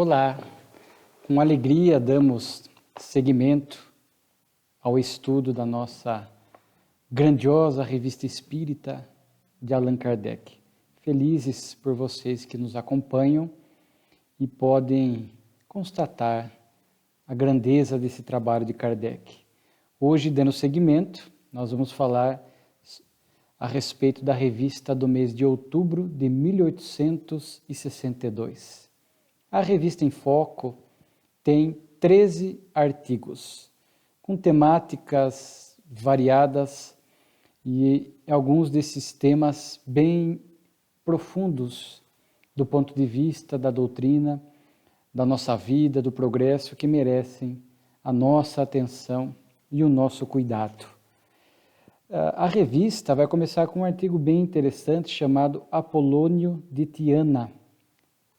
Olá, com alegria damos seguimento ao estudo da nossa grandiosa revista espírita de Allan Kardec. Felizes por vocês que nos acompanham e podem constatar a grandeza desse trabalho de Kardec. Hoje, dando seguimento, nós vamos falar a respeito da revista do mês de outubro de 1862. A revista em Foco tem 13 artigos, com temáticas variadas e alguns desses temas bem profundos do ponto de vista da doutrina, da nossa vida, do progresso, que merecem a nossa atenção e o nosso cuidado. A revista vai começar com um artigo bem interessante chamado Apolônio de Tiana.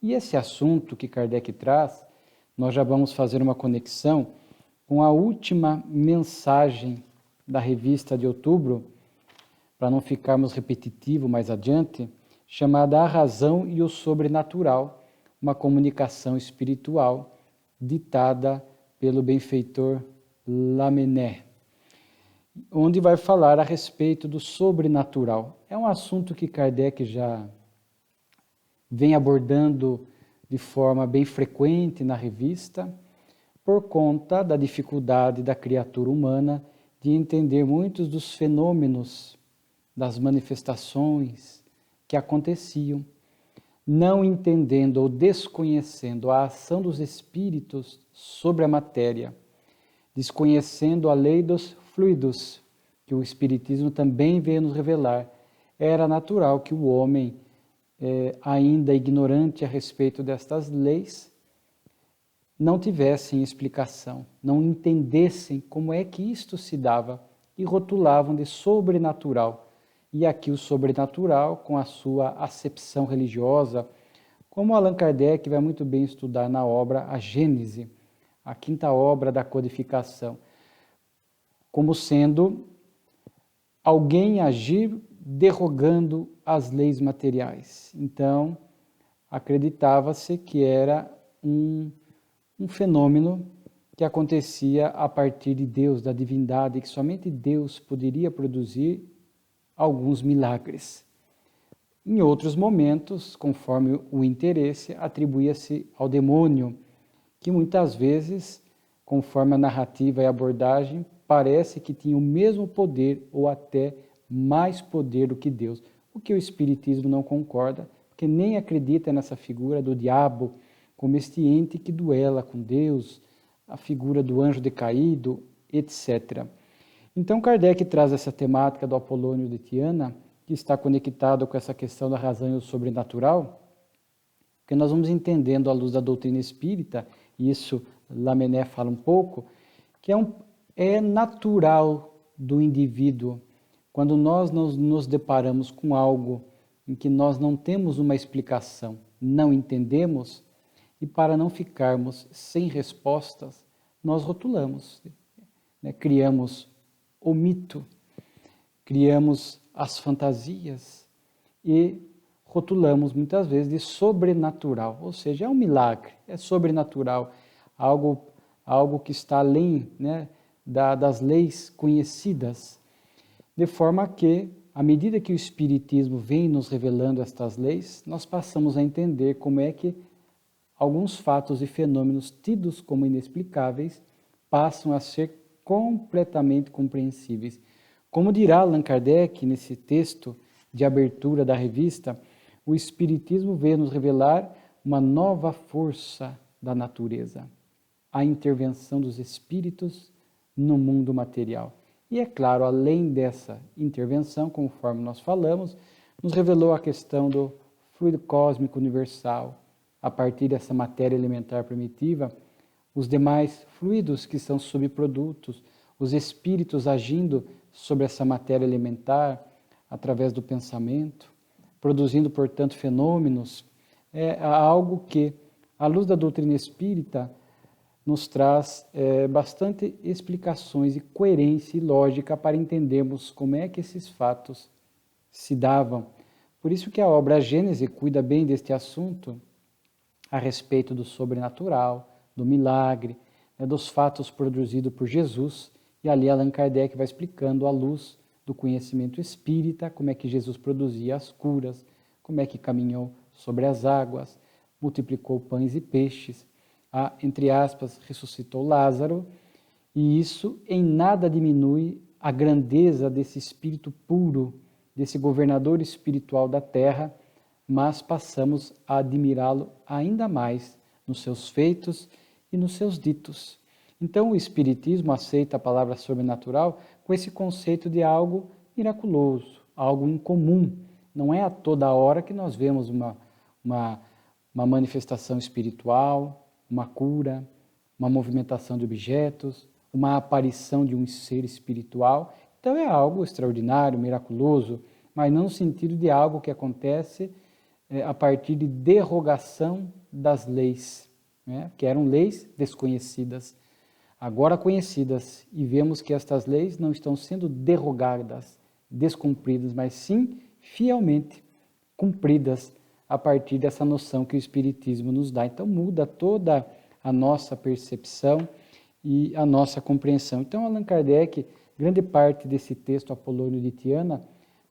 E esse assunto que Kardec traz, nós já vamos fazer uma conexão com a última mensagem da revista de outubro, para não ficarmos repetitivos mais adiante, chamada A Razão e o Sobrenatural, uma comunicação espiritual ditada pelo benfeitor Lamennais, onde vai falar a respeito do sobrenatural. É um assunto que Kardec já vem abordando de forma bem frequente na revista, por conta da dificuldade da criatura humana de entender muitos dos fenômenos, das manifestações que aconteciam, não entendendo ou desconhecendo a ação dos espíritos sobre a matéria, desconhecendo a lei dos fluidos, que o Espiritismo também veio nos revelar. Era natural que o homem, ainda ignorante a respeito destas leis, não tivessem explicação, não entendessem como é que isto se dava e rotulavam de sobrenatural. E aqui o sobrenatural, com a sua acepção religiosa, como Allan Kardec vai muito bem estudar na obra A Gênese, a quinta obra da codificação, como sendo alguém agir derrogando as leis materiais. Então, acreditava-se que era um fenômeno que acontecia a partir de Deus, da divindade, que somente Deus poderia produzir alguns milagres. Em outros momentos, conforme o interesse, atribuía-se ao demônio, que muitas vezes, conforme a narrativa e a abordagem, parece que tinha o mesmo poder ou até mais poder do que Deus, o que o Espiritismo não concorda, porque nem acredita nessa figura do diabo como este ente que duela com Deus, a figura do anjo decaído, etc. Então Kardec traz essa temática do Apolônio de Tiana, que está conectado com essa questão da razão e o sobrenatural, porque nós vamos entendendo à luz da doutrina espírita, e isso Lamennais fala um pouco, que é natural do indivíduo, quando nós nos deparamos com algo em que nós não temos uma explicação, não entendemos, e para não ficarmos sem respostas, nós rotulamos, né? Criamos o mito, criamos as fantasias e rotulamos muitas vezes de sobrenatural, ou seja, é um milagre, é sobrenatural, algo que está além, né, das leis conhecidas, de forma que, à medida que o Espiritismo vem nos revelando estas leis, nós passamos a entender como é que alguns fatos e fenômenos tidos como inexplicáveis passam a ser completamente compreensíveis. Como dirá Allan Kardec nesse texto de abertura da revista, o Espiritismo veio nos revelar uma nova força da natureza, a intervenção dos espíritos no mundo material. E é claro, além dessa intervenção, conforme nós falamos, nos revelou a questão do fluido cósmico universal, a partir dessa matéria elementar primitiva, os demais fluidos que são subprodutos, os espíritos agindo sobre essa matéria elementar através do pensamento, produzindo, portanto, fenômenos, é algo que, à luz da doutrina espírita, nos traz bastante explicações e coerência e lógica para entendermos como é que esses fatos se davam. Por isso que a obra A Gênese cuida bem deste assunto, a respeito do sobrenatural, do milagre, né, dos fatos produzidos por Jesus. E ali Allan Kardec vai explicando à luz do conhecimento espírita como é que Jesus produzia as curas, como é que caminhou sobre as águas, multiplicou pães e peixes, entre aspas, ressuscitou Lázaro, e isso em nada diminui a grandeza desse espírito puro, desse governador espiritual da terra, mas passamos a admirá-lo ainda mais nos seus feitos e nos seus ditos. Então o Espiritismo aceita a palavra sobrenatural com esse conceito de algo miraculoso, algo incomum. Não é a toda hora que nós vemos uma manifestação espiritual, uma cura, uma movimentação de objetos, uma aparição de um ser espiritual. Então é algo extraordinário, miraculoso, mas não no sentido de algo que acontece a partir de derrogação das leis, né? Que eram leis desconhecidas, agora conhecidas, e vemos que estas leis não estão sendo derrogadas, descumpridas, mas sim fielmente cumpridas a partir dessa noção que o Espiritismo nos dá. Então muda toda a nossa percepção e a nossa compreensão. Então Allan Kardec, grande parte desse texto Apolônio de Tiana,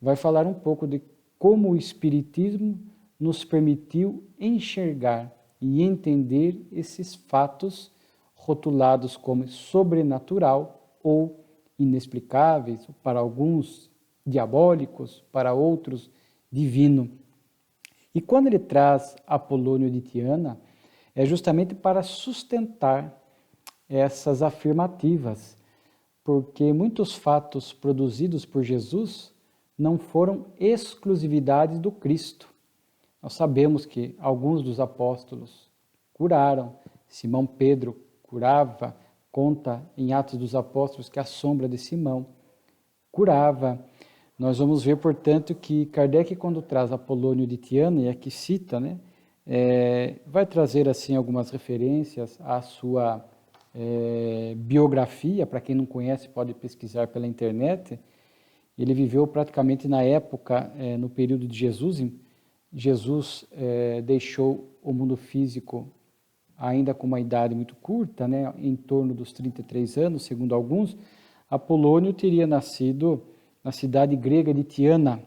vai falar um pouco de como o Espiritismo nos permitiu enxergar e entender esses fatos rotulados como sobrenatural ou inexplicáveis, para alguns diabólicos, para outros divino. E quando ele traz Apolônio de Tiana, é justamente para sustentar essas afirmativas, porque muitos fatos produzidos por Jesus não foram exclusividades do Cristo. Nós sabemos que alguns dos apóstolos curaram, Simão Pedro curava, conta em Atos dos Apóstolos que a sombra de Simão curava. Nós vamos ver, portanto, que Kardec, quando traz Apolônio de Tiana, e aqui cita, né, vai trazer assim algumas referências à sua biografia. Para quem não conhece, pode pesquisar pela internet. Ele viveu praticamente na época, no período de Jesus. Jesus deixou o mundo físico ainda com uma idade muito curta, né, em torno dos 33 anos, segundo alguns. Apolônio teria nascido na cidade grega de Tiana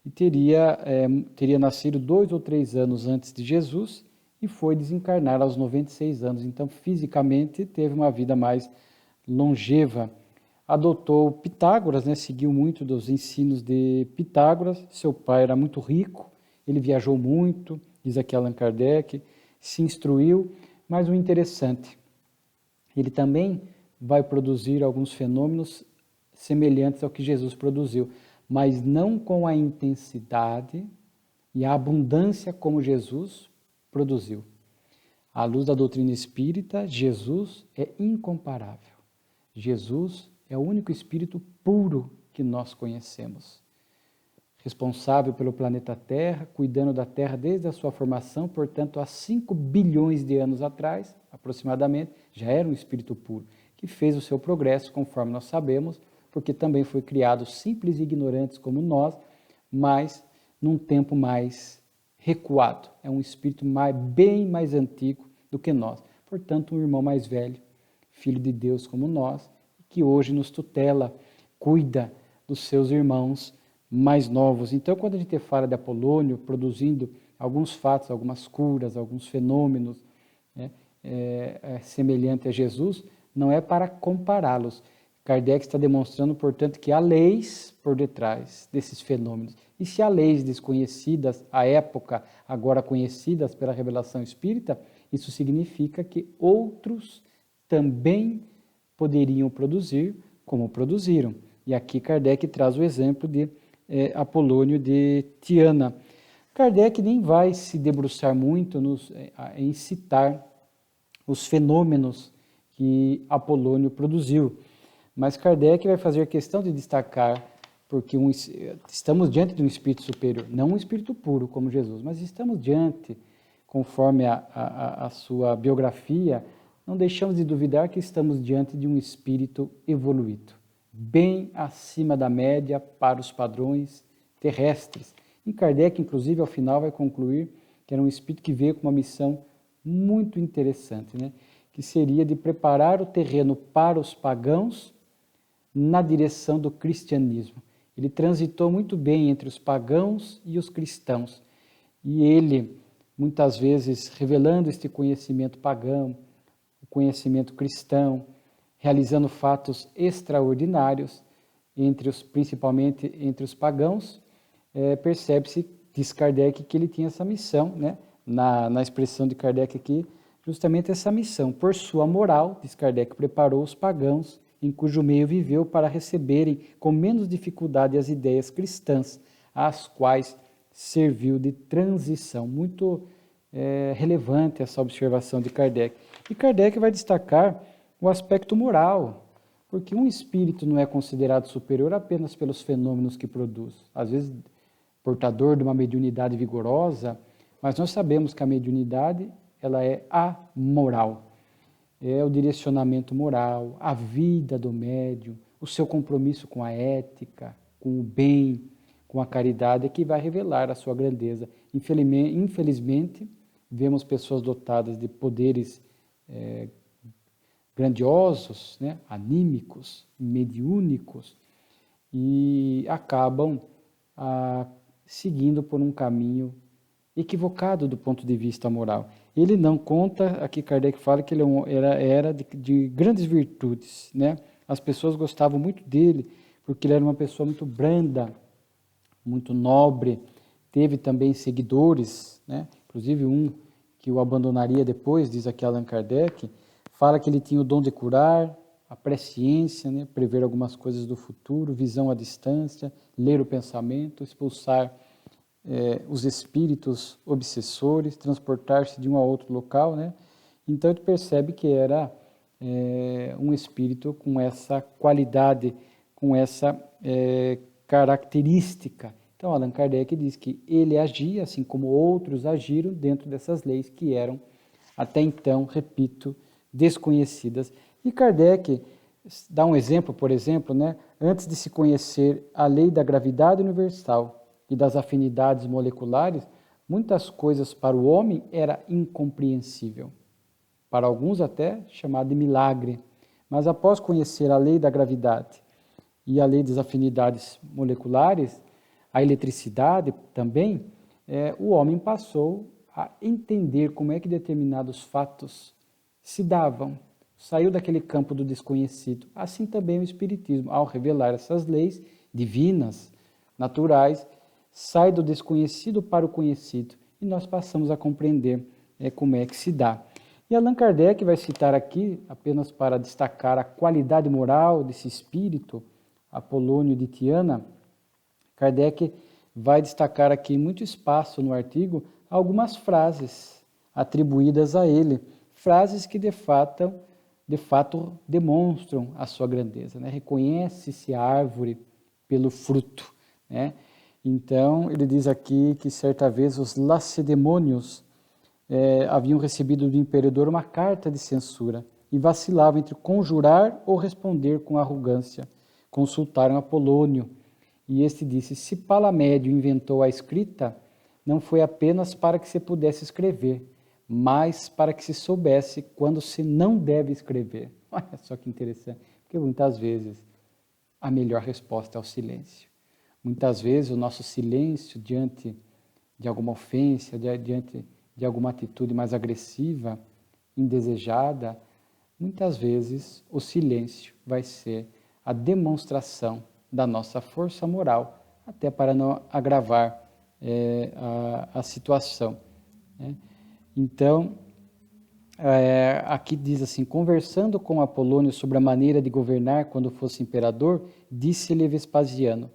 e teria nascido 2 ou 3 anos antes de Jesus e foi desencarnar aos 96 anos. Então, fisicamente, teve uma vida mais longeva. Adotou Pitágoras, né, seguiu muito dos ensinos de Pitágoras. Seu pai era muito rico, ele viajou muito, diz aqui Allan Kardec, se instruiu, mas o interessante, ele também vai produzir alguns fenômenos semelhantes ao que Jesus produziu, mas não com a intensidade e a abundância como Jesus produziu. À luz da doutrina espírita, Jesus é incomparável. Jesus é o único espírito puro que nós conhecemos. Responsável pelo planeta Terra, cuidando da Terra desde a sua formação, portanto, há 5 bilhões de anos atrás, aproximadamente, já era um espírito puro, que fez o seu progresso, conforme nós sabemos, porque também foi criado simples e ignorantes como nós, mas num tempo mais recuado. É um espírito bem mais antigo do que nós. Portanto, um irmão mais velho, filho de Deus como nós, que hoje nos tutela, cuida dos seus irmãos mais novos. Então, quando a gente fala de Apolônio produzindo alguns fatos, algumas curas, alguns fenômenos, né, semelhante a Jesus, não é para compará-los. Kardec está demonstrando, portanto, que há leis por detrás desses fenômenos. E se há leis desconhecidas à época, agora conhecidas pela revelação espírita, isso significa que outros também poderiam produzir como produziram. E aqui Kardec traz o exemplo de Apolônio de Tiana. Kardec nem vai se debruçar muito em citar os fenômenos que Apolônio produziu, mas Kardec vai fazer questão de destacar, porque estamos diante de um espírito superior, não um espírito puro como Jesus, mas estamos diante, conforme a sua biografia, não deixamos de duvidar que estamos diante de um espírito evoluído, bem acima da média para os padrões terrestres. E Kardec, inclusive, ao final vai concluir que era um espírito que veio com uma missão muito interessante, né? Que seria de preparar o terreno para os pagãos na direção do cristianismo. Ele transitou muito bem entre os pagãos e os cristãos. E ele, muitas vezes, revelando este conhecimento pagão, o conhecimento cristão, realizando fatos extraordinários, principalmente entre os pagãos, percebe-se, diz Kardec, que ele tinha essa missão, né? Na expressão de Kardec aqui, justamente essa missão. Por sua moral, diz Kardec, preparou os pagãos em cujo meio viveu para receberem com menos dificuldade as ideias cristãs, às quais serviu de transição. Muito relevante essa observação de Kardec. E Kardec vai destacar o aspecto moral, porque um espírito não é considerado superior apenas pelos fenômenos que produz. Às vezes, portador de uma mediunidade vigorosa, mas nós sabemos que a mediunidade ela é amoral. É o direcionamento moral, a vida do médium, o seu compromisso com a ética, com o bem, com a caridade, é que vai revelar a sua grandeza. Infelizmente, vemos pessoas dotadas de poderes grandiosos, né, anímicos, mediúnicos, e acabam seguindo por um caminho equivocado do ponto de vista moral. Ele não conta, aqui Kardec fala que ele era de grandes virtudes, né? As pessoas gostavam muito dele, porque ele era uma pessoa muito branda, muito nobre, teve também seguidores, né? Inclusive um que o abandonaria depois, diz aqui Allan Kardec, fala que ele tinha o dom de curar, a presciência, né? Prever algumas coisas do futuro, visão à distância, ler o pensamento, expulsar os espíritos obsessores, transportar-se de um a outro local, né? Então ele percebe que era um espírito com essa qualidade, com essa característica. Então Allan Kardec diz que ele agia, assim como outros agiram, dentro dessas leis que eram, até então, repito, desconhecidas. E Kardec dá um exemplo, por exemplo, né? Antes de se conhecer a lei da gravidade universal e das afinidades moleculares, muitas coisas para o homem era incompreensível. Para alguns até chamado de milagre. Mas após conhecer a lei da gravidade e a lei das afinidades moleculares, a eletricidade também, o homem passou a entender como é que determinados fatos se davam. Saiu daquele campo do desconhecido. Assim também o Espiritismo, ao revelar essas leis divinas, naturais, sai do desconhecido para o conhecido e nós passamos a compreender como é que se dá. E Allan Kardec vai citar aqui, apenas para destacar a qualidade moral desse espírito, Apolônio de Tiana, Kardec vai destacar aqui muito espaço no artigo algumas frases atribuídas a ele, frases que de fato demonstram a sua grandeza, né? Reconhece-se a árvore pelo fruto, né? Então, ele diz aqui que certa vez os lacedemônios haviam recebido do imperador uma carta de censura e vacilavam entre conjurar ou responder com arrogância. Consultaram Apolônio e este disse: se Palamédio inventou a escrita, não foi apenas para que se pudesse escrever, mas para que se soubesse quando se não deve escrever. Olha só que interessante, porque muitas vezes a melhor resposta é o silêncio. Muitas vezes o nosso silêncio diante de alguma ofensa, diante de alguma atitude mais agressiva, indesejada, muitas vezes o silêncio vai ser a demonstração da nossa força moral, até para não agravar a situação, né? Então, aqui diz assim: conversando com Apolônio sobre a maneira de governar quando fosse imperador, disse-lhe Vespasiano: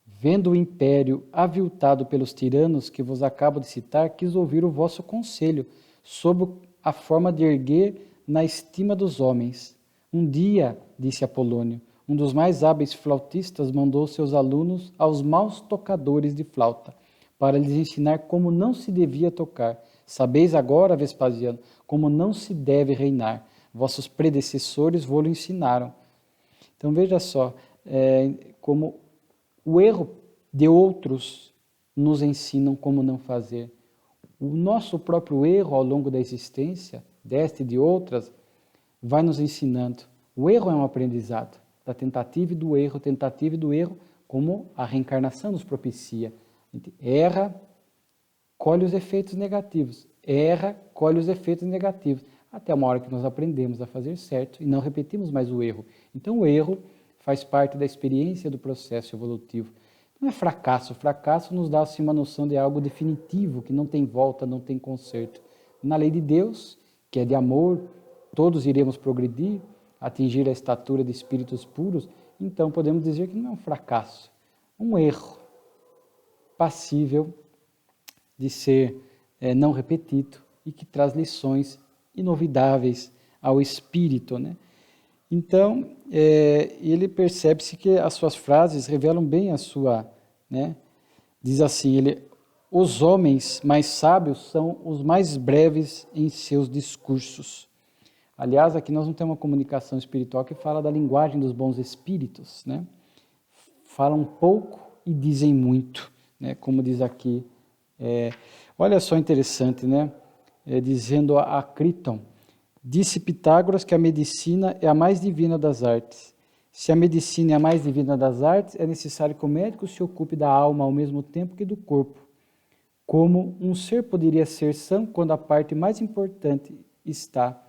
vendo o império aviltado pelos tiranos que vos acabo de citar, quis ouvir o vosso conselho sobre a forma de erguer na estima dos homens. Um dia, disse Apolônio, um dos mais hábeis flautistas mandou seus alunos aos maus tocadores de flauta, para lhes ensinar como não se devia tocar. Sabeis agora, Vespasiano, como não se deve reinar. Vossos predecessores vos ensinaram. Então veja só, como o erro de outros nos ensinam como não fazer. O nosso próprio erro ao longo da existência, desta e de outras, vai nos ensinando. O erro é um aprendizado, da tentativa e do erro, como a reencarnação nos propicia. A gente erra, colhe os efeitos negativos. Erra, colhe os efeitos negativos. Até uma hora que nós aprendemos a fazer certo e não repetimos mais o erro. Então o erro faz parte da experiência do processo evolutivo. Não é fracasso. O fracasso nos dá assim, uma noção de algo definitivo, que não tem volta, não tem conserto. Na lei de Deus, que é de amor, todos iremos progredir, atingir a estatura de espíritos puros, então podemos dizer que não é um fracasso, um erro passível de ser não repetido e que traz lições inovidáveis ao espírito, né? Então, ele percebe-se que as suas frases revelam bem a sua, né? Diz assim, os homens mais sábios são os mais breves em seus discursos. Aliás, aqui nós não temos uma comunicação espiritual que fala da linguagem dos bons espíritos, né? Falam pouco e dizem muito, né? Como diz aqui. Olha só interessante, né? Dizendo a Críton, disse Pitágoras que a medicina é a mais divina das artes. Se a medicina é a mais divina das artes, é necessário que o médico se ocupe da alma ao mesmo tempo que do corpo. Como um ser poderia ser são quando a parte mais importante está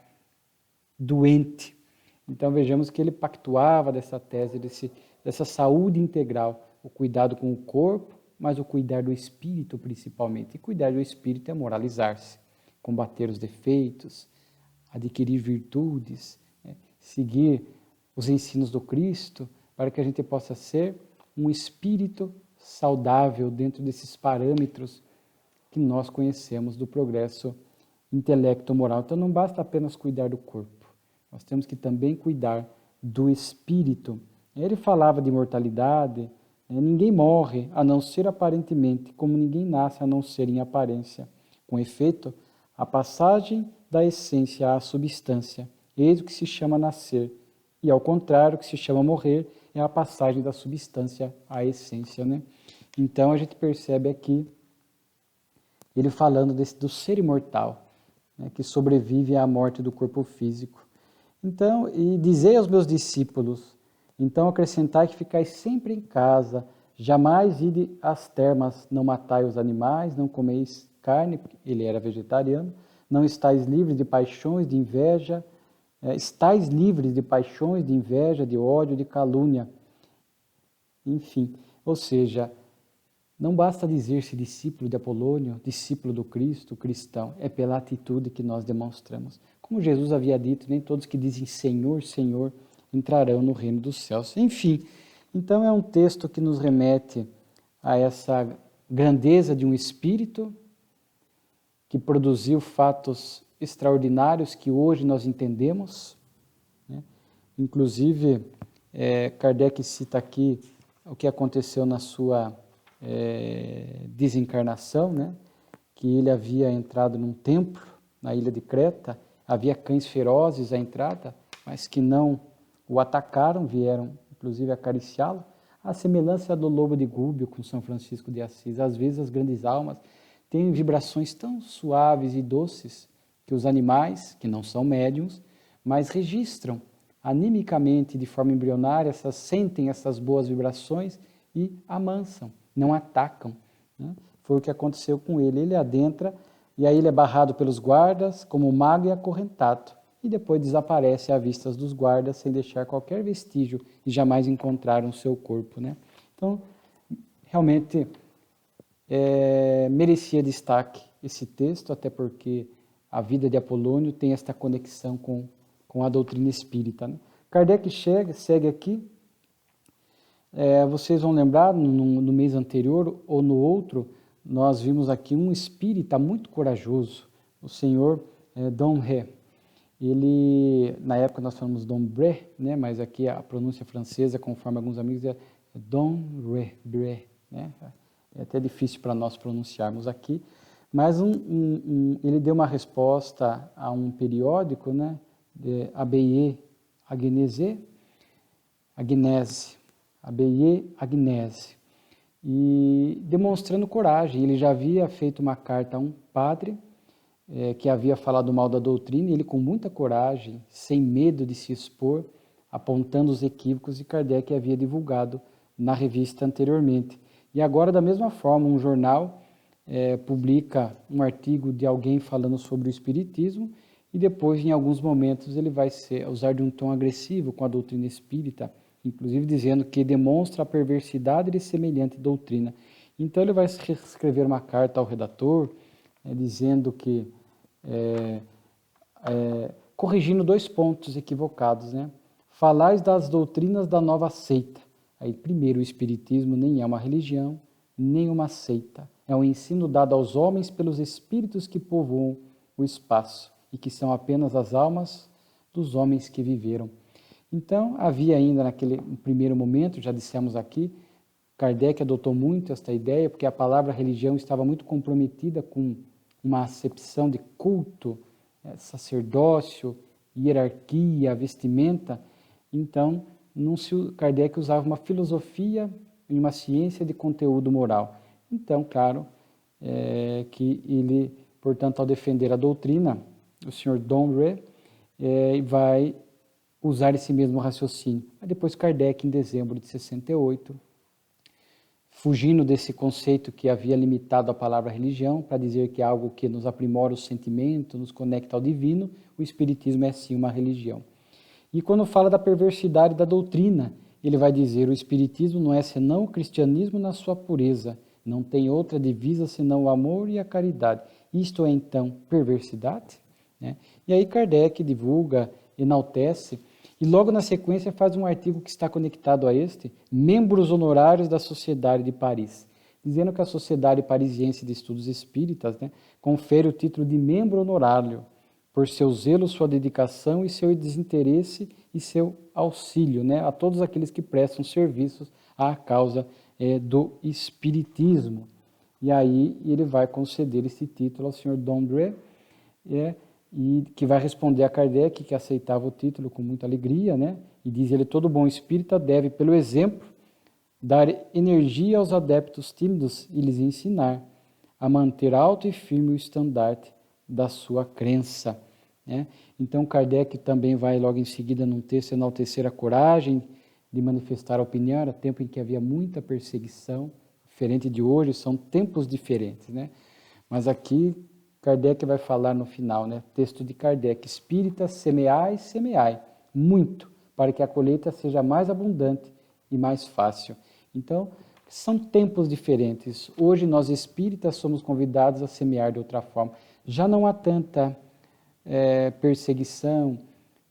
doente. Então vejamos que ele pactuava dessa tese, dessa saúde integral, o cuidado com o corpo, mas o cuidar do espírito principalmente. E cuidar do espírito é moralizar-se, combater os defeitos, adquirir virtudes, né? Seguir os ensinos do Cristo, para que a gente possa ser um espírito saudável dentro desses parâmetros que nós conhecemos do progresso intelecto-moral. Então não basta apenas cuidar do corpo, nós temos que também cuidar do espírito. Ele falava de imortalidade, ninguém morre a não ser aparentemente, como ninguém nasce a não ser em aparência. Com efeito, a passagem da essência à substância, eis o que se chama nascer, e ao contrário, o que se chama morrer é a passagem da substância à essência, né? Então a gente percebe aqui ele falando do ser imortal, né, que sobrevive à morte do corpo físico. Então, e dizei aos meus discípulos, então acrescentai que ficais sempre em casa, jamais ide às termas, não matai os animais, não comeis carne, ele era vegetariano, não estáis livres de paixões, de inveja, estáis livres de paixões, de inveja, de ódio, de calúnia. Enfim, ou seja, não basta dizer-se discípulo de Apolônio, discípulo do Cristo, cristão, é pela atitude que nós demonstramos. Como Jesus havia dito, nem todos que dizem Senhor, Senhor, entrarão no reino dos céus. Enfim, então é um texto que nos remete a essa grandeza de um espírito que produziu fatos extraordinários que hoje nós entendemos, né? Inclusive, Kardec cita aqui o que aconteceu na sua desencarnação, né? Que ele havia entrado num templo na ilha de Creta, havia cães ferozes à entrada, mas que não o atacaram, vieram inclusive acariciá-lo, a semelhança do lobo de Gúbio com São Francisco de Assis. Às vezes as grandes almas têm vibrações tão suaves e doces que os animais, que não são médiums, mas registram animicamente, de forma embrionária, sentem essas boas vibrações e amansam, não atacam, né? Foi o que aconteceu com ele. Ele adentra e aí ele é barrado pelos guardas como mago e acorrentado. E depois desaparece à vista dos guardas sem deixar qualquer vestígio e jamais encontraram seu corpo, né? Então, realmente merecia destaque esse texto, até porque a vida de Apolônio tem esta conexão com a doutrina espírita, né? Kardec segue aqui. Vocês vão lembrar, no mês anterior ou no outro, nós vimos aqui um espírita muito corajoso, o senhor Domré. Ele, na época nós falamos Dombré, né, mas aqui a pronúncia francesa, conforme alguns amigos, é Domré, né? É até difícil para nós pronunciarmos aqui, mas ele deu uma resposta a um periódico, né, de Abbaye Agnese, e demonstrando coragem. Ele já havia feito uma carta a um padre que havia falado mal da doutrina, e ele com muita coragem, sem medo de se expor, apontando os equívocos que Kardec havia divulgado na revista anteriormente. E agora, da mesma forma, um jornal publica um artigo de alguém falando sobre o Espiritismo, e depois, em alguns momentos, ele vai usar de um tom agressivo com a doutrina espírita, inclusive dizendo que demonstra a perversidade de semelhante doutrina. Então ele vai escrever uma carta ao redator, dizendo que, corrigindo 2 pontos equivocados, né? Falais das doutrinas da nova seita. Aí, primeiro, o Espiritismo nem é uma religião, nem uma seita. É um ensino dado aos homens pelos espíritos que povoam o espaço e que são apenas as almas dos homens que viveram. Então, havia ainda naquele primeiro momento, já dissemos aqui, Kardec adotou muito esta ideia, porque a palavra religião estava muito comprometida com uma acepção de culto, sacerdócio, hierarquia, vestimenta. Então, Kardec usava uma filosofia e uma ciência de conteúdo moral. Então, claro, que ele, portanto, ao defender a doutrina, o Sr. Domre vai usar esse mesmo raciocínio. Mas depois Kardec, em dezembro de 68, fugindo desse conceito que havia limitado a palavra religião, para dizer que é algo que nos aprimora o sentimento, nos conecta ao divino, o Espiritismo é sim uma religião. E quando fala da perversidade da doutrina, ele vai dizer: o Espiritismo não é senão o cristianismo na sua pureza, não tem outra divisa senão o amor e a caridade. Isto é então perversidade? E aí Kardec divulga, enaltece, e logo na sequência faz um artigo que está conectado a este, membros honorários da Sociedade de Paris, dizendo que a Sociedade Parisiense de Estudos Espíritas confere o título de membro honorário por seu zelo, sua dedicação e seu desinteresse e seu auxílio a todos aqueles que prestam serviços à causa do Espiritismo. E aí ele vai conceder esse título ao Sr. Domre, e que vai responder a Kardec, que aceitava o título com muita alegria, e diz ele: todo bom espírita deve, pelo exemplo, dar energia aos adeptos tímidos e lhes ensinar a manter alto e firme o estandarte da sua crença. Então Kardec também vai logo em seguida num texto enaltecer a coragem de manifestar a opinião. Era tempo em que havia muita perseguição, diferente de hoje, são tempos diferentes, mas aqui Kardec vai falar no final, texto de Kardec: espíritas, semeai, semeai, muito, para que a colheita seja mais abundante e mais fácil. Então, são tempos diferentes. Hoje nós espíritas somos convidados a semear de outra forma. Já não há tanta perseguição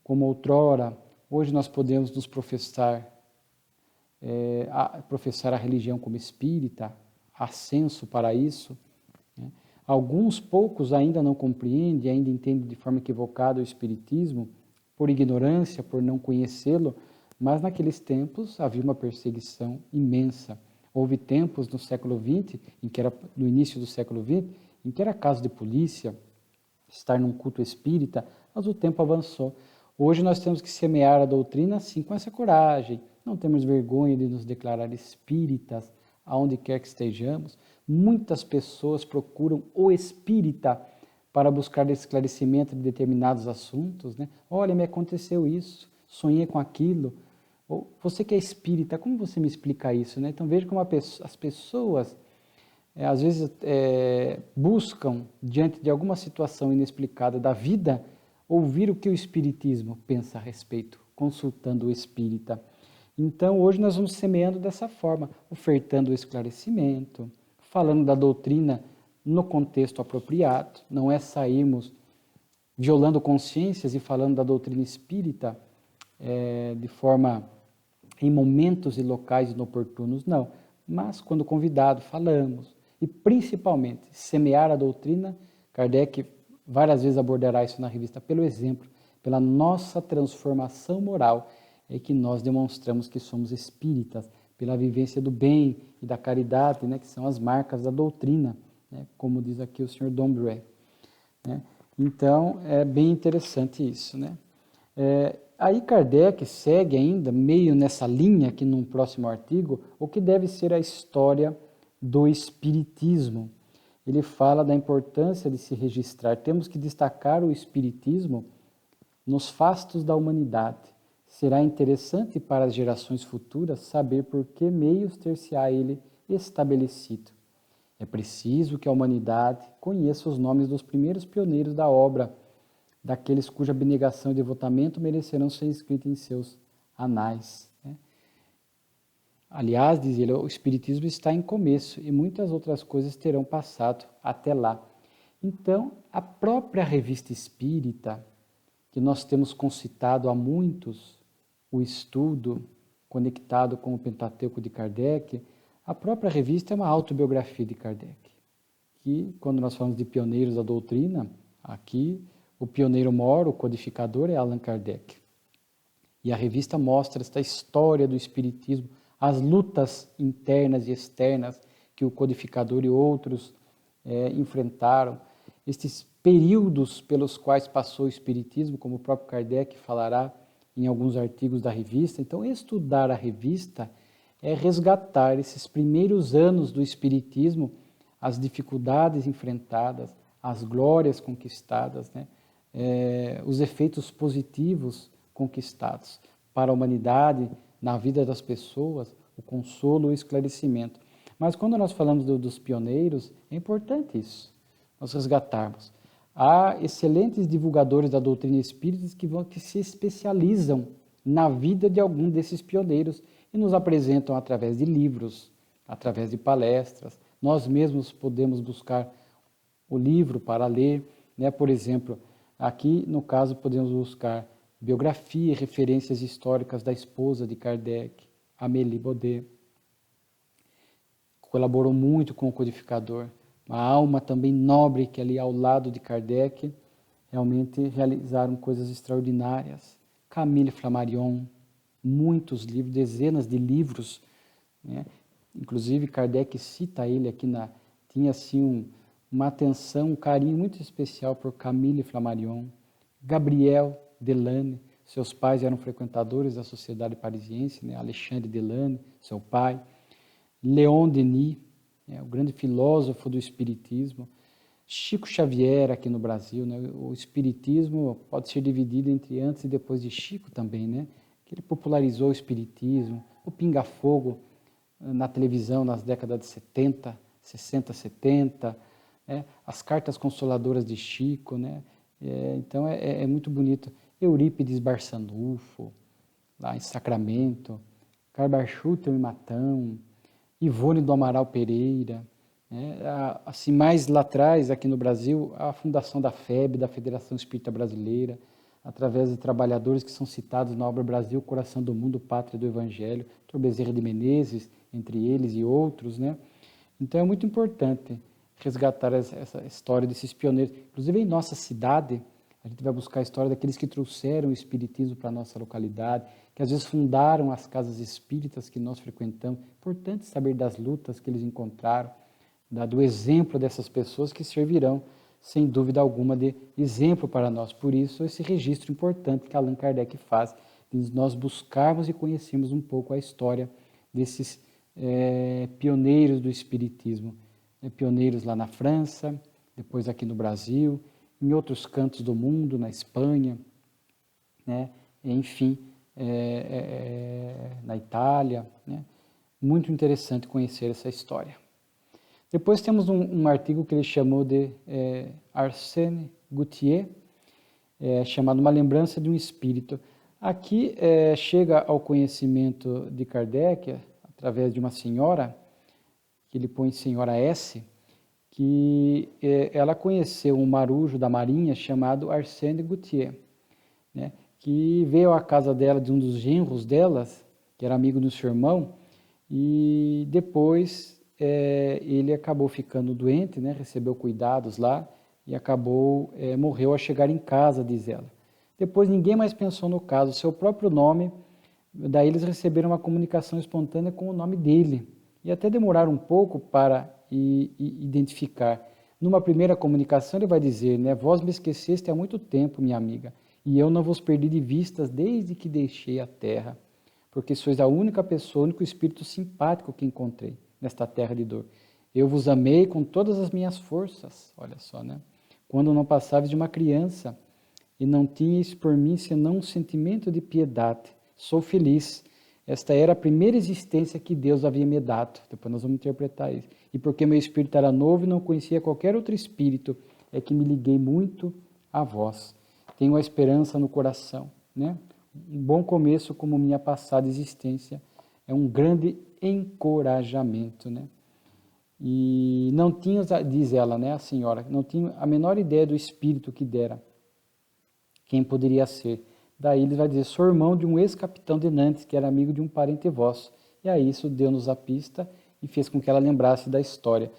como outrora. Hoje nós podemos nos professar a religião como espírita, há senso para isso. Alguns poucos ainda não compreendem, ainda entendem de forma equivocada o Espiritismo, por ignorância, por não conhecê-lo, mas naqueles tempos havia uma perseguição imensa. Houve tempos no século XX, no início do século XX, em que era caso de polícia, estar num culto espírita, mas o tempo avançou. Hoje nós temos que semear a doutrina assim, com essa coragem, não temos vergonha de nos declarar espíritas, aonde quer que estejamos. Muitas pessoas procuram o espírita para buscar esclarecimento de determinados assuntos. Olha, me aconteceu isso, sonhei com aquilo. Ou, você que é espírita, como você me explica isso? Então veja como as pessoas, às vezes, buscam, diante de alguma situação inexplicada da vida, ouvir o que o Espiritismo pensa a respeito, consultando o espírita. Então, hoje nós vamos semeando dessa forma, ofertando o esclarecimento, falando da doutrina no contexto apropriado, não é sairmos violando consciências e falando da doutrina espírita de forma, em momentos e locais inoportunos, não. Mas, quando convidado, falamos. E, principalmente, semear a doutrina. Kardec várias vezes abordará isso na revista, pelo exemplo, pela nossa transformação moral, é que nós demonstramos que somos espíritas, pela vivência do bem e da caridade, que são as marcas da doutrina, como diz aqui o Sr. Dombre. Então, é bem interessante isso. Aí Kardec segue ainda, meio nessa linha aqui num próximo artigo, o que deve ser a história do Espiritismo. Ele fala da importância de se registrar. Temos que destacar o Espiritismo nos fastos da humanidade. Será interessante para as gerações futuras saber por que meios ter-se-á ele estabelecido. É preciso que a humanidade conheça os nomes dos primeiros pioneiros da obra, daqueles cuja abnegação e devotamento merecerão ser escritos em seus anais. Aliás, diz ele, o Espiritismo está em começo e muitas outras coisas terão passado até lá. Então, a própria Revista Espírita, que nós temos concitado há muitos, o estudo conectado com o Pentateuco de Kardec, a própria revista é uma autobiografia de Kardec, que, quando nós falamos de pioneiros da doutrina, aqui o pioneiro maior, o codificador, é Allan Kardec. E a revista mostra esta história do Espiritismo, as lutas internas e externas que o codificador e outros enfrentaram, estes períodos pelos quais passou o Espiritismo, como o próprio Kardec falará em alguns artigos da revista. Então, estudar a revista é resgatar esses primeiros anos do Espiritismo, as dificuldades enfrentadas, as glórias conquistadas, os efeitos positivos conquistados para a humanidade, na vida das pessoas, o consolo e o esclarecimento. Mas quando nós falamos dos pioneiros, é importante isso, nós resgatarmos. Há excelentes divulgadores da doutrina espírita que se especializam na vida de algum desses pioneiros e nos apresentam através de livros, através de palestras. Nós mesmos podemos buscar o livro para ler, Por exemplo, aqui no caso podemos buscar biografia e referências históricas da esposa de Kardec, Amélie Baudet. Colaborou muito com o codificador. Uma alma também nobre que ali ao lado de Kardec realmente realizaram coisas extraordinárias. Camille Flammarion, muitos livros, dezenas de livros, Inclusive Kardec cita ele aqui, tinha assim uma atenção, um carinho muito especial por Camille Flammarion. Gabriel Delane, seus pais eram frequentadores da Sociedade Parisiense, Alexandre Delane, seu pai. Leon Denis, o grande filósofo do Espiritismo. Chico Xavier aqui no Brasil, O Espiritismo pode ser dividido entre antes e depois de Chico também, Que ele popularizou o Espiritismo, o Pinga Fogo na televisão nas décadas de 70, 60, 70, as cartas consoladoras de Chico, Então é muito bonito. Eurípides Barçanufo, lá em Sacramento, Carbar Schutter em Matão, Ivone do Amaral Pereira, assim mais lá atrás, aqui no Brasil, a fundação da FEB, da Federação Espírita Brasileira, através de trabalhadores que são citados na obra Brasil, Coração do Mundo, Pátria do Evangelho, Dr. Bezerra de Menezes, entre eles e outros, Então é muito importante resgatar essa história desses pioneiros. Inclusive em nossa cidade, a gente vai buscar a história daqueles que trouxeram o Espiritismo para a nossa localidade, que às vezes fundaram as casas espíritas que nós frequentamos. É importante saber das lutas que eles encontraram, do exemplo dessas pessoas que servirão, sem dúvida alguma, de exemplo para nós. Por isso, esse registro importante que Allan Kardec faz, de nós buscarmos e conhecermos um pouco a história desses pioneiros do Espiritismo. Pioneiros lá na França, depois aqui no Brasil, em outros cantos do mundo, na Espanha, enfim, na Itália. Muito interessante conhecer essa história. Depois temos um artigo que ele chamou de Arsène Gautier, chamado Uma Lembrança de um Espírito. Aqui chega ao conhecimento de Kardec, através de uma senhora, que ele põe Senhora S., que ela conheceu um marujo da marinha chamado Arsène Gautier, que veio à casa dela, de um dos genros delas, que era amigo do seu irmão, e depois ele acabou ficando doente, recebeu cuidados lá, e morreu ao chegar em casa, diz ela. Depois ninguém mais pensou no caso, seu próprio nome, daí eles receberam uma comunicação espontânea com o nome dele, e até demoraram um pouco para identificar. Numa primeira comunicação ele vai dizer, vós me esqueceste há muito tempo, minha amiga, E eu não vos perdi de vistas desde que deixei a terra, porque sois a única pessoa, o único espírito simpático que encontrei nesta terra de dor. Eu vos amei com todas as minhas forças, olha só, né? Quando não passavas de uma criança e não tinhas por mim senão um sentimento de piedade. Sou feliz. Esta era a primeira existência que Deus havia me dado. Depois nós vamos interpretar isso. E porque meu espírito era novo e não conhecia qualquer outro espírito, é que me liguei muito a vós. Tenho a esperança no coração, né? Um bom começo como minha passada existência é um grande encorajamento, né? E não tinha, diz ela, né, a senhora, não tinha a menor ideia do espírito que dera, quem poderia ser. Daí ele vai dizer, sou irmão de um ex-capitão de Nantes, que era amigo de um parente vosso. E aí isso deu-nos a pista e fez com que ela lembrasse da história.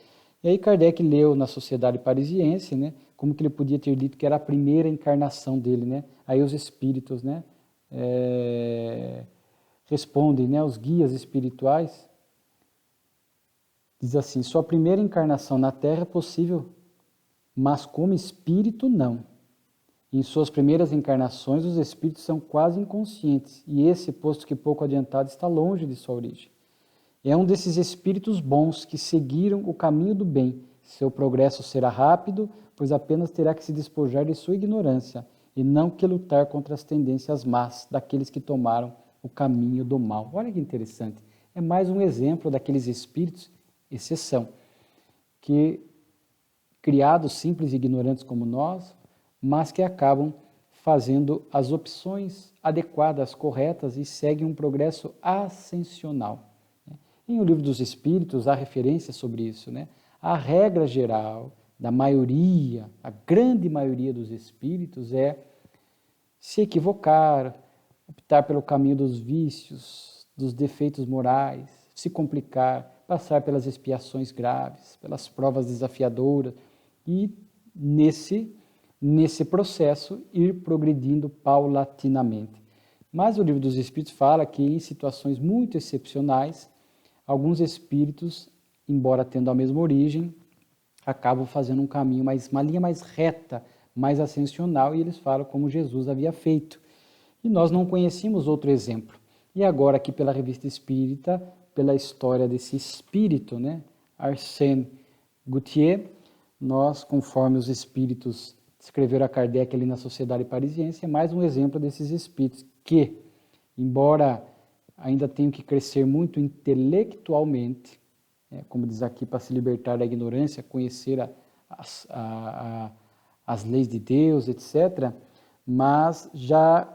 E aí Kardec leu na Sociedade Parisiense, né, como que ele podia ter dito que era a primeira encarnação dele, né? Aí os espíritos, né, respondem, né, os guias espirituais, diz assim, sua primeira encarnação na Terra é possível, mas como espírito não. Em suas primeiras encarnações, os espíritos são quase inconscientes, e esse, posto que pouco adiantado, está longe de sua origem. É um desses espíritos bons que seguiram o caminho do bem. Seu progresso será rápido, pois apenas terá que se despojar de sua ignorância, e não que lutar contra as tendências más daqueles que tomaram o caminho do mal. Olha que interessante. É mais um exemplo daqueles espíritos, exceção, que criados simples e ignorantes como nós, mas que acabam fazendo as opções adequadas, corretas e seguem um progresso ascensional. Em O Livro dos Espíritos há referência sobre isso, né? A regra geral da maioria, a grande maioria dos espíritos é se equivocar, optar pelo caminho dos vícios, dos defeitos morais, se complicar, passar pelas expiações graves, pelas provas desafiadoras e nesse processo ir progredindo paulatinamente. Mas o Livro dos Espíritos fala que em situações muito excepcionais, alguns espíritos, embora tendo a mesma origem, acabam fazendo um caminho uma linha mais reta, mais ascensional, e eles falam como Jesus havia feito. E nós não conhecíamos outro exemplo. E agora aqui pela Revista Espírita, pela história desse espírito, né, Arsène Gautier, nós, conforme os espíritos escreveram a Kardec ali na Sociedade Parisiense, é mais um exemplo desses espíritos que, embora ainda tenham que crescer muito intelectualmente, como diz aqui, para se libertar da ignorância, conhecer as leis de Deus, etc., mas já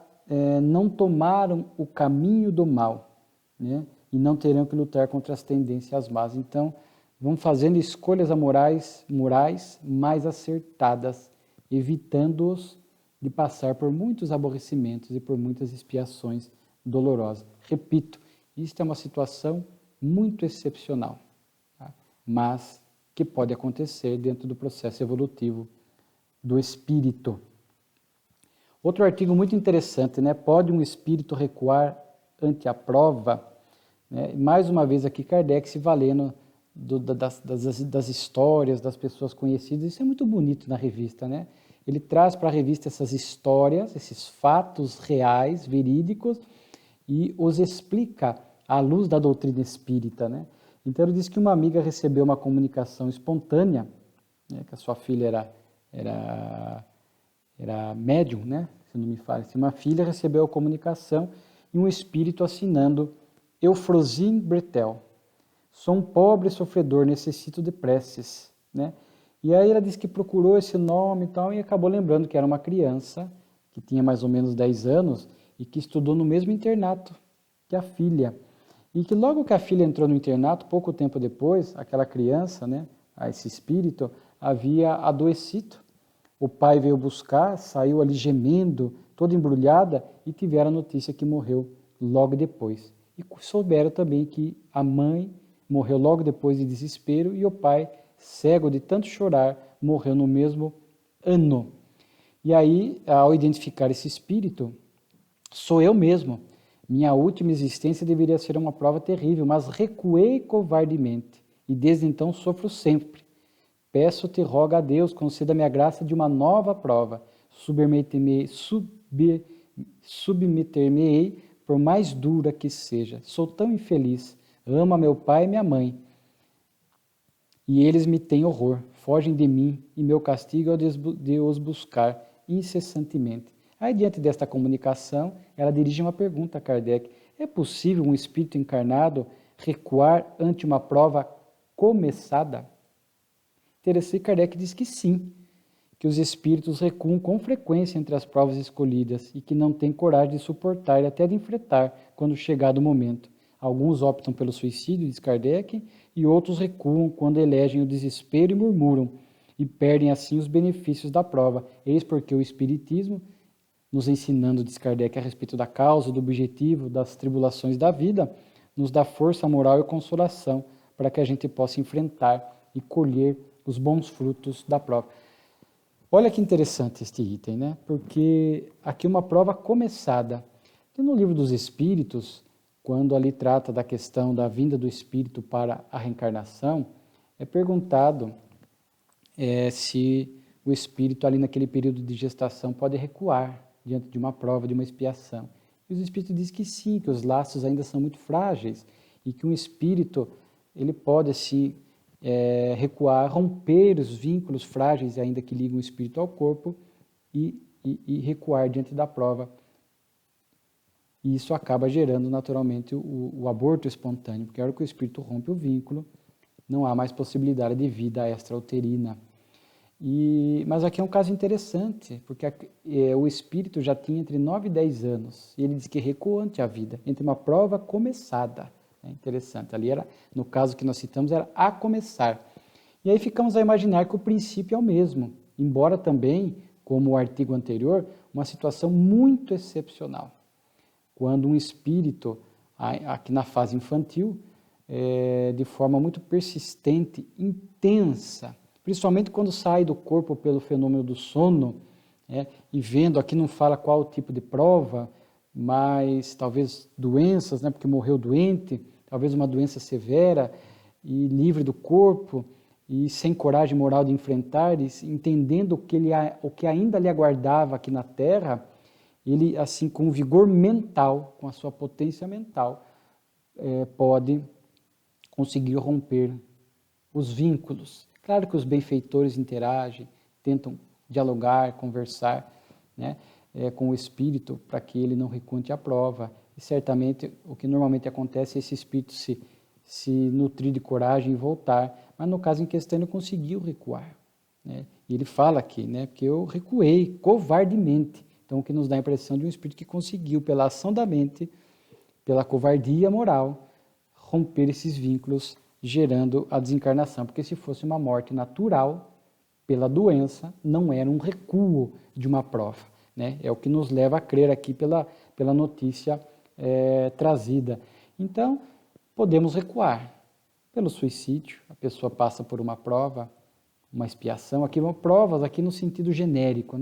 não tomaram o caminho do mal, né? E não terão que lutar contra as tendências más. Então, vão fazendo escolhas morais mais acertadas, evitando-os de passar por muitos aborrecimentos e por muitas expiações dolorosas. Repito, isto é uma situação muito excepcional, tá? Mas que pode acontecer dentro do processo evolutivo do espírito. Outro artigo muito interessante, né? Pode um espírito recuar ante a prova? Né? Mais uma vez aqui Kardec se valendo das histórias das pessoas conhecidas. Isso é muito bonito na revista, né? Ele traz para a revista essas histórias, esses fatos reais, verídicos, e os explica à luz da doutrina espírita, né? Então ele diz que uma amiga recebeu uma comunicação espontânea, né, que a sua filha era médium, né? Se não me falha, uma filha recebeu a comunicação e um espírito assinando Eufrosine Bretel. Sou um pobre sofredor, necessito de preces, né? E aí ela disse que procurou esse nome e tal, e acabou lembrando que era uma criança, que tinha mais ou menos 10 anos, e que estudou no mesmo internato que a filha. E que logo que a filha entrou no internato, pouco tempo depois, aquela criança, né, esse espírito, havia adoecido. O pai veio buscar, saiu ali gemendo, toda embrulhada, e tiveram a notícia que morreu logo depois. E souberam também que a mãe morreu logo depois de desespero e o pai, cego de tanto chorar, morreu no mesmo ano. E aí, ao identificar esse espírito, sou eu mesmo. Minha última existência deveria ser uma prova terrível, mas recuei covardemente e desde então sofro sempre. Peço-te, roga a Deus, conceda-me a graça de uma nova prova. Submeter-me submeter-me-ei, por mais dura que seja. Sou tão infeliz. Amo a meu pai e minha mãe. E eles me têm horror. Fogem de mim, e meu castigo é de os buscar incessantemente. Aí, diante desta comunicação, ela dirige uma pergunta a Kardec. É possível um espírito encarnado recuar ante uma prova começada? Interessante, Kardec diz que sim, que os espíritos recuam com frequência entre as provas escolhidas e que não têm coragem de suportar e até de enfrentar quando chegado o momento. Alguns optam pelo suicídio, diz Kardec, e outros recuam quando elegem o desespero e murmuram, e perdem assim os benefícios da prova. Eis porque o Espiritismo, nos ensinando, diz Kardec, a respeito da causa, do objetivo, das tribulações da vida, nos dá força moral e consolação para que a gente possa enfrentar e colher os bons frutos da prova. Olha que interessante este item, né? Porque aqui uma prova começada. E no Livro dos Espíritos, quando ali trata da questão da vinda do espírito para a reencarnação, é perguntado se o espírito ali naquele período de gestação pode recuar diante de uma prova, de uma expiação. E os espíritos dizem que sim, que os laços ainda são muito frágeis e que um espírito ele pode assim recuar, romper os vínculos frágeis ainda que ligam o espírito ao corpo e recuar diante da prova. E isso acaba gerando naturalmente o aborto espontâneo, porque a hora que o espírito rompe o vínculo, não há mais possibilidade de vida extrauterina. Mas aqui é um caso interessante, porque o espírito já tinha entre 9 e 10 anos, e ele diz que recuou ante a vida, entre uma prova começada. É interessante, ali era, no caso que nós citamos, era a começar. E aí ficamos a imaginar que o princípio é o mesmo, embora também, como o artigo anterior, uma situação muito excepcional. Quando um espírito, aqui na fase infantil, de forma muito persistente, intensa, principalmente quando sai do corpo pelo fenômeno do sono, e vendo, aqui não fala qual tipo de prova, mas talvez doenças, porque morreu doente, talvez uma doença severa e livre do corpo, e sem coragem moral de enfrentar, e entendendo o que ainda lhe aguardava aqui na Terra, ele, assim, com vigor mental, com a sua potência mental, pode conseguir romper os vínculos. Claro que os benfeitores interagem, tentam dialogar, conversar, com o espírito para que ele não reconte a prova. E certamente o que normalmente acontece é esse espírito se nutrir de coragem e voltar. Mas no caso em questão ele conseguiu recuar. E ele fala aqui, porque eu recuei covardemente. Então, o que nos dá a impressão de um espírito que conseguiu, pela ação da mente, pela covardia moral, romper esses vínculos, gerando a desencarnação. Porque se fosse uma morte natural, pela doença, não era um recuo de uma prova. É o que nos leva a crer aqui pela notícia trazida. Então, podemos recuar. Pelo suicídio, a pessoa passa por uma prova, uma expiação. Aqui vão provas, aqui no sentido genérico,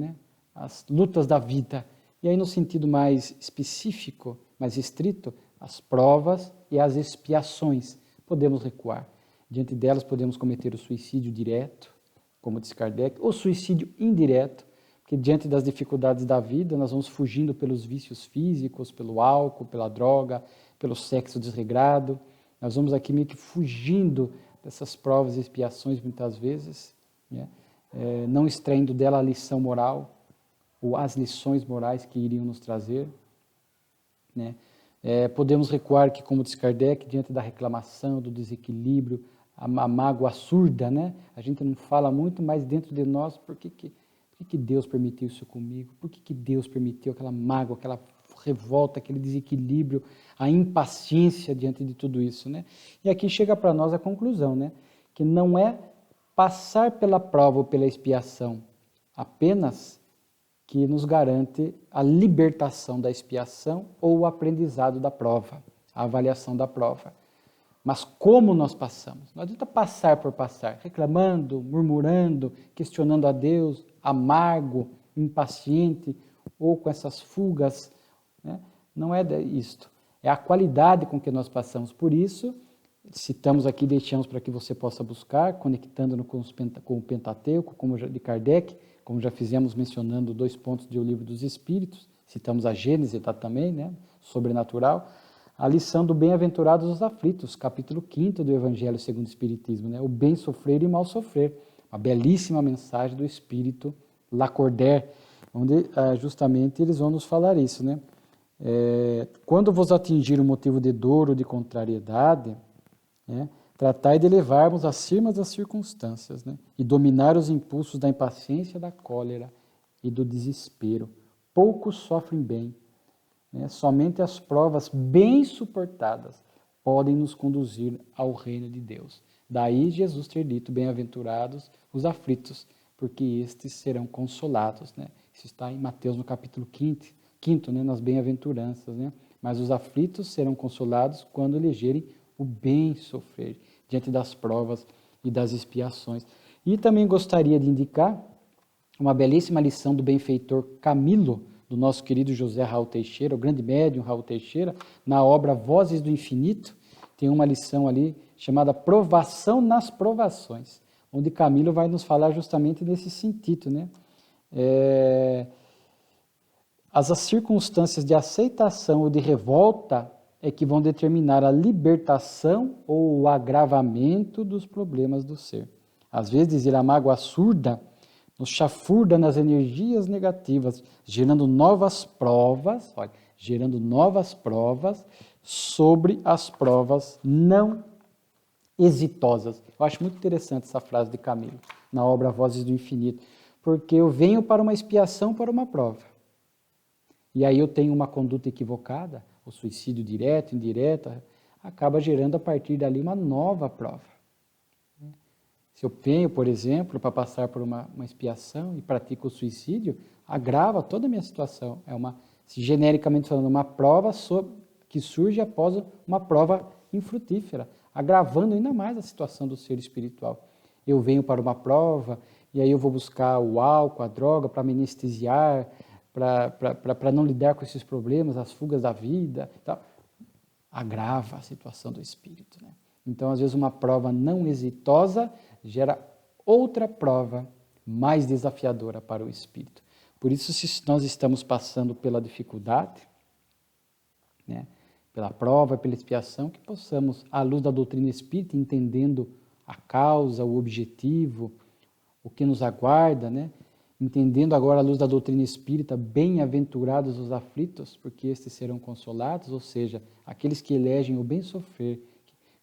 as lutas da vida. E aí no sentido mais específico, mais estrito, as provas e as expiações. Podemos recuar. Diante delas podemos cometer o suicídio direto, como diz Kardec, ou suicídio indireto, porque diante das dificuldades da vida nós vamos fugindo pelos vícios físicos, pelo álcool, pela droga, pelo sexo desregrado. Nós vamos aqui meio que fugindo dessas provas e expiações muitas vezes, não extraindo dela a lição moral, ou as lições morais que iriam nos trazer. Podemos recuar que, como diz Kardec, diante da reclamação, do desequilíbrio, a mágoa surda, A gente não fala muito, mas dentro de nós, por que Deus permitiu isso comigo? Por que Deus permitiu aquela mágoa, aquela revolta, aquele desequilíbrio, a impaciência diante de tudo isso, E aqui chega para nós a conclusão, que não é passar pela prova ou pela expiação apenas que nos garante a libertação da expiação ou o aprendizado da prova, a avaliação da prova. Mas como nós passamos? Não adianta passar por passar, reclamando, murmurando, questionando a Deus, amargo, impaciente, ou com essas fugas. Não é isto. É a qualidade com que nós passamos. Por isso, citamos aqui, deixamos para que você possa buscar, conectando-no com o Pentateuco, como de Kardec, como já fizemos mencionando 2 pontos do Livro dos Espíritos, citamos a Gênesis também, né? Sobrenatural, a lição do bem-aventurados os aflitos, capítulo 5º do Evangelho segundo o Espiritismo, né? O bem sofrer e mal sofrer, uma belíssima mensagem do Espírito Lacordaire, onde justamente eles vão nos falar isso, né? Quando vos atingir um motivo de dor ou de contrariedade, né, tratai de levarmos acima das circunstâncias, né, e dominar os impulsos da impaciência, da cólera e do desespero. Poucos sofrem bem, né, somente as provas bem suportadas podem nos conduzir ao reino de Deus. Daí Jesus ter dito, bem-aventurados os aflitos, porque estes serão consolados, né? Isso está em Mateus no capítulo 5º, né, nas bem-aventuranças, né? Mas os aflitos serão consolados quando elegerem o bem sofrer, diante das provas e das expiações. E também gostaria de indicar uma belíssima lição do benfeitor Camilo, do nosso querido José Raul Teixeira, o grande médium Raul Teixeira, na obra Vozes do Infinito, tem uma lição ali chamada Provação nas Provações, onde Camilo vai nos falar justamente nesse sentido, né? As circunstâncias de aceitação ou de revolta é que vão determinar a libertação ou o agravamento dos problemas do ser. Às vezes, a mágoa surda nos chafurda nas energias negativas, gerando novas provas, sobre as provas não exitosas. Eu acho muito interessante essa frase de Camilo, na obra Vozes do Infinito, porque eu venho para uma expiação, para uma prova. E aí eu tenho uma conduta equivocada, o suicídio direto, indireto, acaba gerando a partir dali uma nova prova. Se eu venho, por exemplo, para passar por uma expiação e pratico o suicídio, agrava toda a minha situação. Genericamente falando, uma prova que surge após uma prova infrutífera, agravando ainda mais a situação do ser espiritual. Eu venho para uma prova e aí eu vou buscar o álcool, a droga, para me anestesiar, para não lidar com esses problemas, as fugas da vida, tal. Agrava a situação do espírito, né? Então, às vezes, uma prova não exitosa gera outra prova mais desafiadora para o espírito. Por isso, se nós estamos passando pela dificuldade, né, pela prova, pela expiação, que possamos, à luz da doutrina espírita, entendendo a causa, o objetivo, o que nos aguarda, né, entendendo agora à luz da doutrina espírita, bem-aventurados os aflitos, porque estes serão consolados, ou seja, aqueles que elegem o bem sofrer,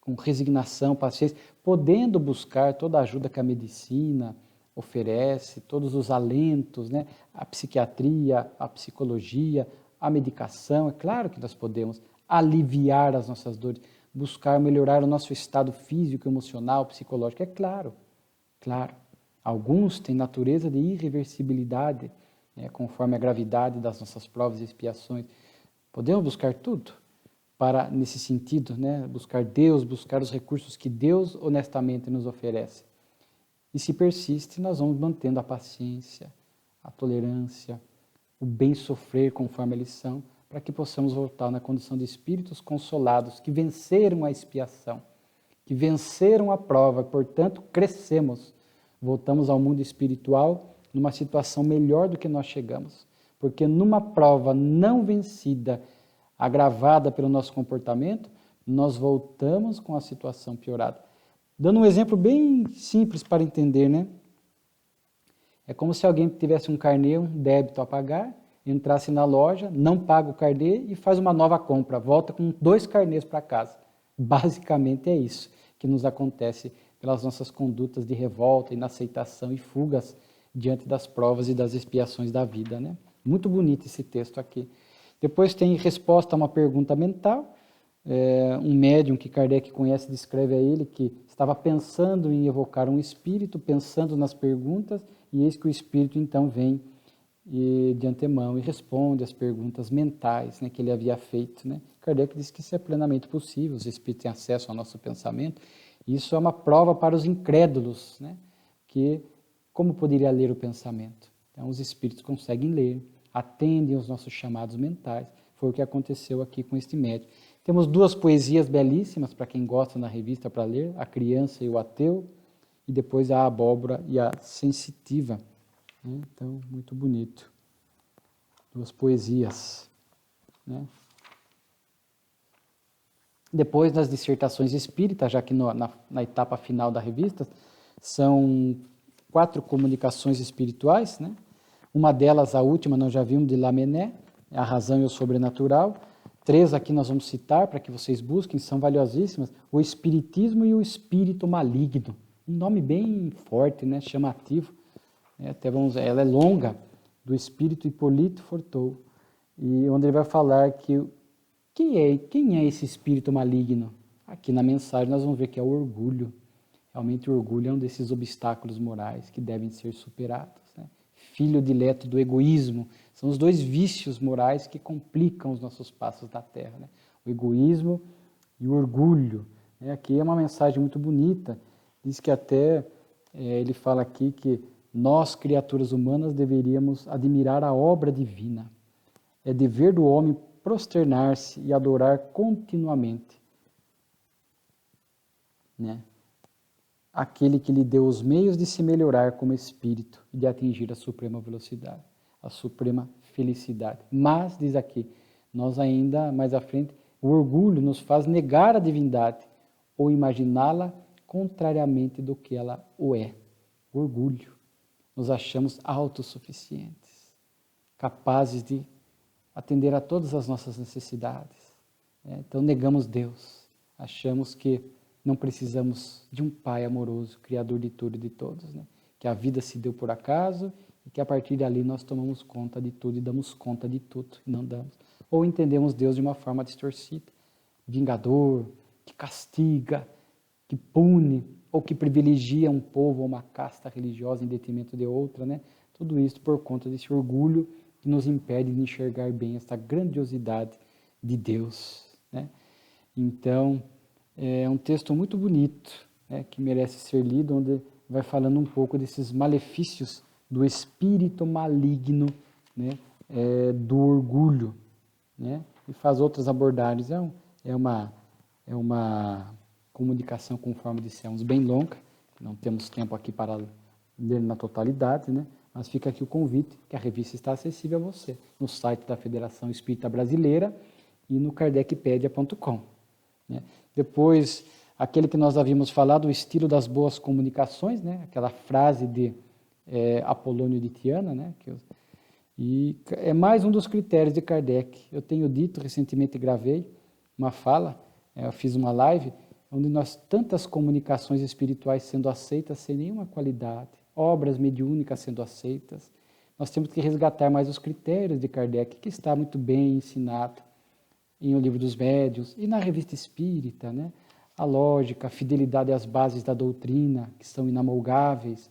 com resignação, paciência, podendo buscar toda a ajuda que a medicina oferece, todos os alentos, né? A psiquiatria, a psicologia, a medicação. É claro que nós podemos aliviar as nossas dores, buscar melhorar o nosso estado físico, emocional, psicológico. É claro, claro. Alguns têm natureza de irreversibilidade, né? Conforme a gravidade das nossas provas e expiações. Podemos buscar tudo para, nesse sentido, né, buscar Deus, buscar os recursos que Deus honestamente nos oferece. E se persiste, nós vamos mantendo a paciência, a tolerância, o bem sofrer conforme a lição, para que possamos voltar na condição de espíritos consolados, que venceram a expiação, que venceram a prova, portanto, crescemos, voltamos ao mundo espiritual numa situação melhor do que nós chegamos. Porque numa prova não vencida, agravada pelo nosso comportamento, nós voltamos com a situação piorada. Dando um exemplo bem simples para entender, né? É como se alguém tivesse um carnê, um débito a pagar, entrasse na loja, não paga o carnê e faz uma nova compra, volta com 2 carnês para casa. Basicamente é isso que nos acontece pelas nossas condutas de revolta, inaceitação e fugas diante das provas e das expiações da vida, né? Muito bonito esse texto aqui. Depois tem resposta a uma pergunta mental. Um médium que Kardec conhece descreve a ele que estava pensando em evocar um espírito, pensando nas perguntas, e eis que o espírito então vem de antemão e responde as perguntas mentais, né, que ele havia feito, né? Kardec diz que isso é plenamente possível, os espíritos têm acesso ao nosso pensamento. Isso é uma prova para os incrédulos, né, que como poderia ler o pensamento? Então os espíritos conseguem ler, atendem aos nossos chamados mentais. Foi o que aconteceu aqui com este médium. Temos 2 poesias belíssimas para quem gosta na revista para ler, A Criança e o Ateu, e depois A Abóbora e a Sensitiva. né? Então, muito bonito. Duas poesias, né? Depois das dissertações espíritas, já que na etapa final da revista, são 4 comunicações espirituais, né? Uma delas, a última, nós já vimos, de Lamennais, A Razão e o Sobrenatural. 3 aqui nós vamos citar para que vocês busquem, são valiosíssimas. O Espiritismo e o Espírito Maligno. Um nome bem forte, né? Chamativo. Até ela é longa, do Espírito Hipólito Fortou, e onde ele vai falar que quem é esse espírito maligno? Aqui na mensagem nós vamos ver que é o orgulho. Realmente o orgulho é um desses obstáculos morais que devem ser superados, né? Filho dileto do egoísmo. São os 2 vícios morais que complicam os nossos passos na Terra, né? O egoísmo e o orgulho. Aqui é uma mensagem muito bonita. Diz que até, ele fala aqui que nós, criaturas humanas, deveríamos admirar a obra divina. É dever do homem prosternar-se e adorar continuamente, né? Aquele que lhe deu os meios de se melhorar como espírito e de atingir a suprema velocidade, a suprema felicidade. Mas, diz aqui, nós ainda, mais à frente, o orgulho nos faz negar a divindade ou imaginá-la contrariamente do que ela o é. Orgulho. Nos achamos autossuficientes, capazes de atender a todas as nossas necessidades. Então negamos Deus, achamos que não precisamos de um Pai amoroso, Criador de tudo e de todos, né? Que a vida se deu por acaso e que a partir dali nós tomamos conta de tudo e damos conta de tudo, e não damos. Ou entendemos Deus de uma forma distorcida, vingador, que castiga, que pune, ou que privilegia um povo ou uma casta religiosa em detrimento de outra, né? Tudo isso por conta desse orgulho que nos impede de enxergar bem essa grandiosidade de Deus, né? Então, é um texto muito bonito, né, que merece ser lido, onde vai falando um pouco desses malefícios do espírito maligno, né, do orgulho, né, e faz outras abordagens. É uma comunicação, conforme dissemos, bem longa, não temos tempo aqui para ler na totalidade, né? Mas fica aqui o convite, que a revista está acessível a você, no site da Federação Espírita Brasileira e no kardecpedia.com. Né? Depois, aquele que nós havíamos falado, o estilo das boas comunicações, né? Aquela frase de Apolônio de Tiana, né? E é mais um dos critérios de Kardec. Eu tenho dito, recentemente gravei uma fala, eu fiz uma live, onde nós tantas comunicações espirituais sendo aceitas sem nenhuma qualidade, obras mediúnicas sendo aceitas, nós temos que resgatar mais os critérios de Kardec, que está muito bem ensinado em O Livro dos Médiuns e na Revista Espírita, né? A lógica, a fidelidade às bases da doutrina, que são inamolgáveis,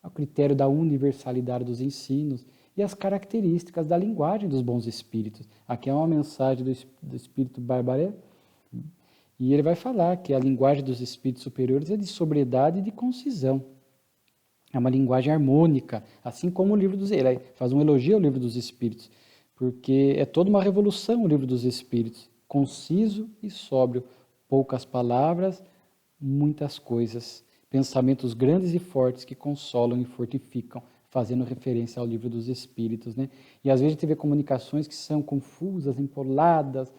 o critério da universalidade dos ensinos e as características da linguagem dos bons espíritos. Aqui é uma mensagem do Espírito Barbaré, e ele vai falar que a linguagem dos espíritos superiores é de sobriedade e de concisão. É uma linguagem harmônica, assim como o livro dos... Ele faz um elogio ao Livro dos Espíritos, porque é toda uma revolução o Livro dos Espíritos, conciso e sóbrio, poucas palavras, muitas coisas, pensamentos grandes e fortes que consolam e fortificam, fazendo referência ao Livro dos Espíritos, né? E às vezes a gente vê comunicações que são confusas, empoladas,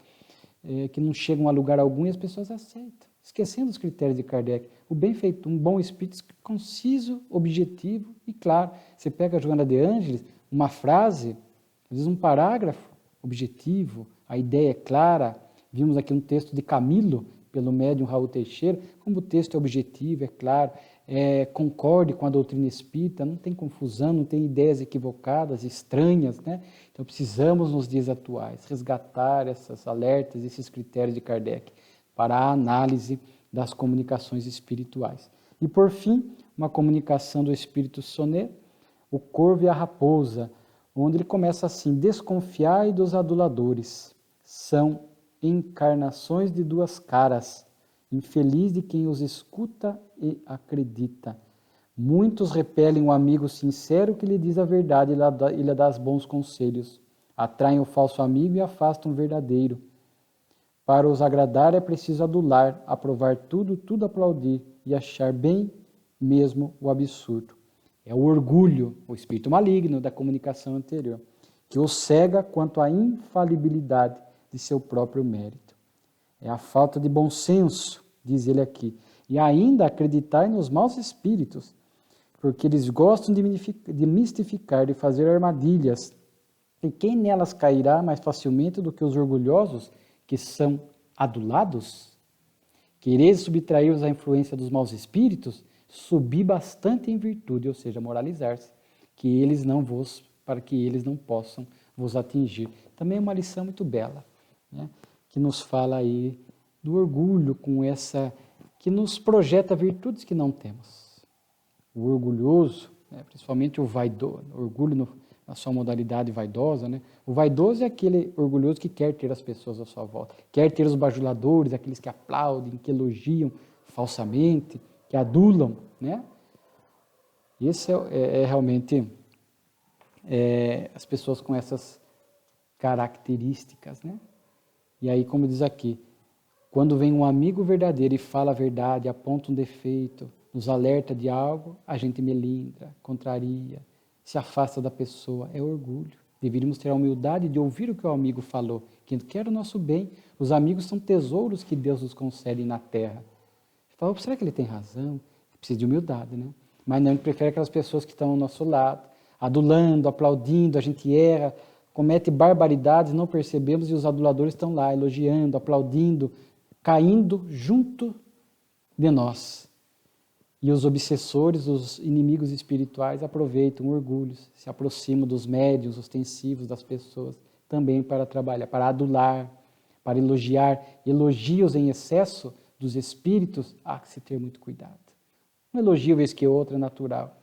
que não chegam a lugar algum e as pessoas aceitam, esquecendo os critérios de Kardec. O benfeitor, um bom espírito conciso, objetivo e claro. Você pega a Joana de Ângeles, uma frase, às vezes um parágrafo objetivo, a ideia é clara. Vimos aqui um texto de Camilo, pelo médium Raul Teixeira, como o texto é objetivo, é claro, concorde com a doutrina espírita, não tem confusão, não tem ideias equivocadas, estranhas, né? Então precisamos, nos dias atuais, resgatar essas alertas, esses critérios de Kardec, para a análise das comunicações espirituais. E, por fim, uma comunicação do Espírito Sonet, O Corvo e a Raposa, onde ele começa assim: desconfiai dos aduladores, são encarnações de duas caras, infeliz de quem os escuta e acredita. Muitos repelem o amigo sincero que lhe diz a verdade e lhe dá bons conselhos. Atraem o falso amigo e afastam o verdadeiro. Para os agradar é preciso adular, aprovar tudo, tudo aplaudir e achar bem mesmo o absurdo. É o orgulho, o espírito maligno da comunicação anterior, que o cega quanto à infalibilidade de seu próprio mérito. É a falta de bom senso, diz ele aqui, e ainda acreditar nos maus espíritos, porque eles gostam de mistificar, de fazer armadilhas. E quem nelas cairá mais facilmente do que os orgulhosos, que são adulados? Quereis subtrair-vos à influência dos maus espíritos? Subi bastante em virtude, ou seja, moralizar-se, para que eles não possam vos atingir. Também é uma lição muito bela, né? Que nos fala aí do orgulho, que nos projeta virtudes que não temos. O orgulhoso, né, principalmente o vaidoso, orgulho na sua modalidade vaidosa, né? O vaidoso é aquele orgulhoso que quer ter as pessoas à sua volta, quer ter os bajuladores, aqueles que aplaudem, que elogiam falsamente, que adulam, né? Esse realmente as pessoas com essas características, né? E aí, como diz aqui, quando vem um amigo verdadeiro e fala a verdade, aponta um defeito, nos alerta de algo, a gente melindra, contraria, se afasta da pessoa. É orgulho. Deveríamos ter a humildade de ouvir o que o amigo falou, que quer o nosso bem. Os amigos são tesouros que Deus nos concede na terra. Fala, será que ele tem razão? Precisa de humildade, né? Mas não, prefere aquelas pessoas que estão ao nosso lado, adulando, aplaudindo, a gente erra, comete barbaridades, não percebemos, e os aduladores estão lá, elogiando, aplaudindo, caindo junto de nós. E os obsessores, os inimigos espirituais, aproveitam orgulhos, se aproximam dos médiuns ostensivos das pessoas, também para trabalhar, para adular, para elogiar. Elogios em excesso dos espíritos, há que se ter muito cuidado. Um elogio, vez que outro, é natural,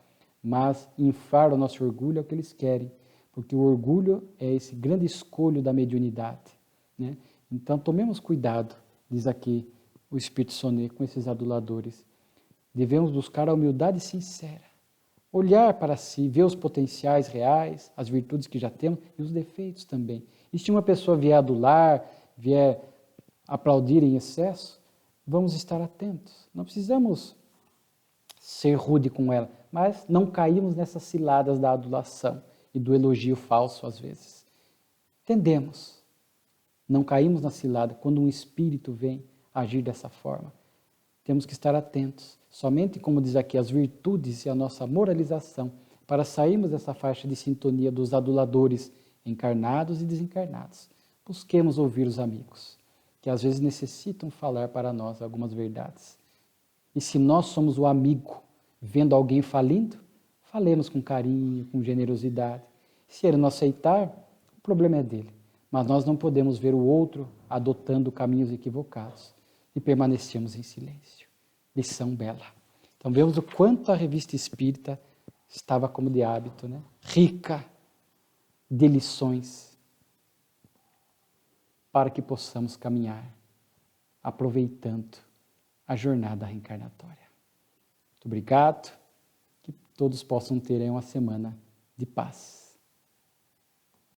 mas inflar o nosso orgulho é o que eles querem, porque o orgulho é esse grande escolho da mediunidade, né? Então, tomemos cuidado, diz aqui o Espírito Sonet, com esses aduladores. Devemos buscar a humildade sincera, olhar para si, ver os potenciais reais, as virtudes que já temos e os defeitos também. E se uma pessoa vier adular, vier aplaudir em excesso, vamos estar atentos. Não precisamos ser rude com ela, mas não caímos nessas ciladas da adulação e do elogio falso às vezes. Entendemos. Não caímos na cilada quando um espírito vem agir dessa forma. Temos que estar atentos. Somente, como diz aqui, as virtudes e a nossa moralização para sairmos dessa faixa de sintonia dos aduladores encarnados e desencarnados. Busquemos ouvir os amigos, que às vezes necessitam falar para nós algumas verdades. E se nós somos o amigo, vendo alguém falindo, falemos com carinho, com generosidade. Se ele não aceitar, o problema é dele. Mas nós não podemos ver o outro adotando caminhos equivocados e permanecemos em silêncio. Lição bela. Então vemos o quanto a revista espírita estava como de hábito, né? Rica de lições para que possamos caminhar aproveitando a jornada reencarnatória. Muito obrigado, que todos possam ter uma semana de paz.